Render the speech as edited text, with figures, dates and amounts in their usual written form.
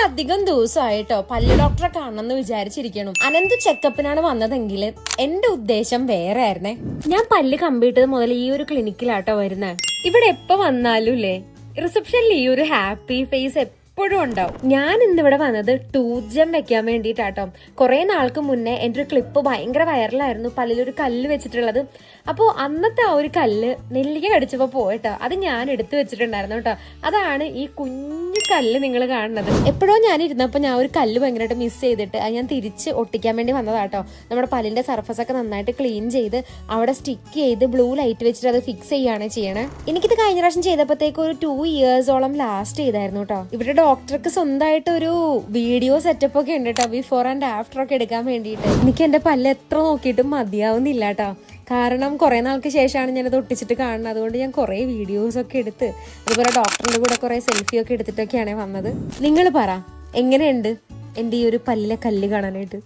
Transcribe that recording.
കുറച്ചധികം ദിവസമായിട്ടോ പല്ല് ഡോക്ടറെ കാണണമെന്ന് വിചാരിച്ചിരിക്കണം. അനന്ത് ചെക്കപ്പിനാണ് വന്നതെങ്കിൽ എന്റെ ഉദ്ദേശം വേറെ ആയിരുന്നേ. ഞാൻ പല്ല് കമ്പിട്ടത് മുതൽ ഈ ഒരു ക്ലിനിക്കിലാട്ടോ വരുന്നത്. ഇവിടെ എപ്പോ വന്നാലും ഇല്ലേ റിസപ്ഷനിൽ ഈ ഒരു ഹാപ്പി ഫേസ് എപ്പോഴും ഉണ്ടാവും. ഞാൻ ഇന്നിവിടെ വന്നത് ടൂത്ത് ജെം വെക്കാൻ വേണ്ടിയിട്ടാട്ടോ. കുറെ നാൾക്ക് മുന്നേ എൻ്റെ ഒരു ക്ലിപ്പ് ഭയങ്കര വൈറലായിരുന്നു, പല്ലിലൊരു കല്ല് വെച്ചിട്ടുള്ളത്. അപ്പോൾ അന്നത്തെ ആ ഒരു കല്ല് നെല്ലിക്ക കടിച്ചപ്പോൾ പോയിട്ടോ, അത് ഞാൻ എടുത്തു വെച്ചിട്ടുണ്ടായിരുന്നു കേട്ടോ. അതാണ് ഈ കുഞ്ഞു കല്ല് നിങ്ങൾ കാണുന്നത്. എപ്പോഴോ ഞാൻ ഇരുന്നപ്പോൾ ഞാൻ ഒരു കല്ല് ഭയങ്കരമായിട്ട് മിസ് ചെയ്തിട്ട് അത് ഞാൻ തിരിച്ച് ഒട്ടിക്കാൻ വേണ്ടി വന്നതാട്ടോ. നമ്മുടെ പല്ലിന്റെ സർഫസ് ഒക്കെ നന്നായിട്ട് ക്ലീൻ ചെയ്ത് അവിടെ സ്റ്റിക്ക് ചെയ്ത് ബ്ലൂ ലൈറ്റ് വെച്ചിട്ട് അത് ഫിക്സ് ചെയ്യാണ് ചെയ്യണേ. എനിക്കിത് കഴിഞ്ഞ പ്രാവശ്യം ചെയ്തപ്പോഴത്തേക്ക് ഒരു 2 ഇയേഴ്സോളം ലാസ്റ്റ് ചെയ്തായിരുന്നു കേട്ടോ. ഇവിടെ ഡോക്ടർക്ക് സ്വന്തമായിട്ട് ഒരു വീഡിയോ സെറ്റപ്പ് ഒക്കെ ഉണ്ട് കേട്ടോ, ബിഫോർ ആൻഡ് ആഫ്റ്റർ ഒക്കെ എടുക്കാൻ വേണ്ടിയിട്ട്. എനിക്ക് എന്റെ പല്ല് എത്ര നോക്കിയിട്ടും മതിയാവുന്നില്ല കേട്ടോ. കാരണം കുറെ നാൾക്ക് ശേഷമാണ് ഞാനത് ഒട്ടിച്ചിട്ട് കാണുന്നത്. അതുകൊണ്ട് ഞാൻ കുറെ വീഡിയോസ് ഒക്കെ എടുത്ത് അതുപോലെ ഡോക്ടറിന്റെ കൂടെ കുറെ സെൽഫി ഒക്കെ എടുത്തിട്ടൊക്കെയാണ് വന്നത്. നിങ്ങൾ പറ, എങ്ങനെയുണ്ട് എൻ്റെ ഈ ഒരു പല്ലിലെ കല്ല് കാണാനായിട്ട്?